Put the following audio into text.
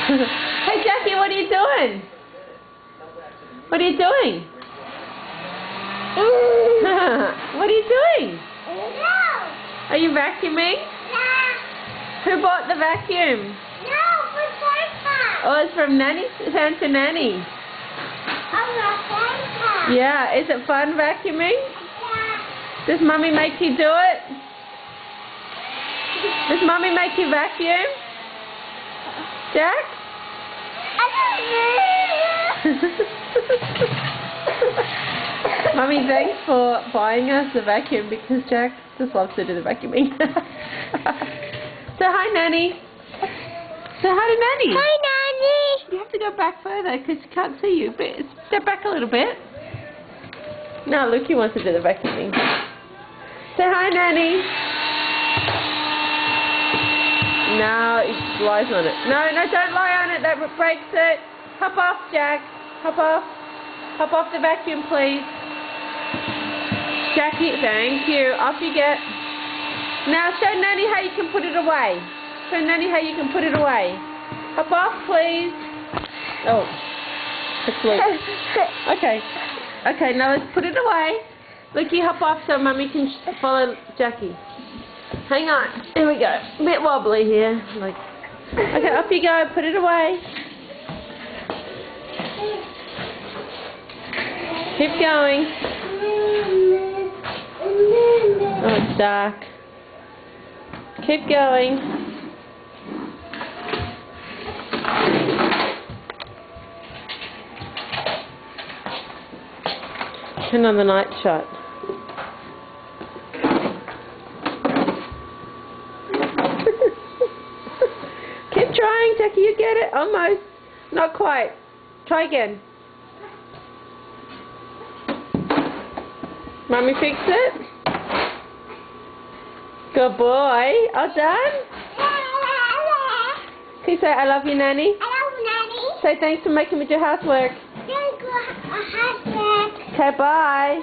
Hey Jackie, what are you doing? What are you doing? What are you doing? Are you vacuuming? Who bought the vacuum? Oh, it's from Nanny, Santa Nanny. Yeah, is it fun vacuuming? Does Mummy make you do it? Does Mummy make you vacuum? Jack? Mummy, thanks for buying us the vacuum because Jack just loves to do the vacuuming. Say hi, Nanny. Say hi to Nanny. Hi, Nanny. You have to go back further because she can't see you. But step back a little bit. No, Lukey wants to do the vacuuming. Say hi, Nanny. No, it lies on it. No, don't lie on it. That breaks it. Hop off, Jack. Hop off. Hop off the vacuum, please. Jackie, thank you. Off you get. Now show Nanny how you can put it away. Show Nanny how you can put it away. Hop off, please. Oh, it's loose. Okay. Okay, now let's put it away. Lukey, hop off so Mummy can follow Jackie. Hang on. Here we go. A bit wobbly here. Okay, off you go. Put it away. Keep going. Oh, it's dark. Keep going. Turn on the night shot. Keep trying, Jackie, you get it. Almost. Not quite. Try again. Mummy fix it? Good boy. All done? Can you say I love you, Nanny? I love you, Nanny. Say thanks for making me do housework. Thank you, husband. Okay, bye.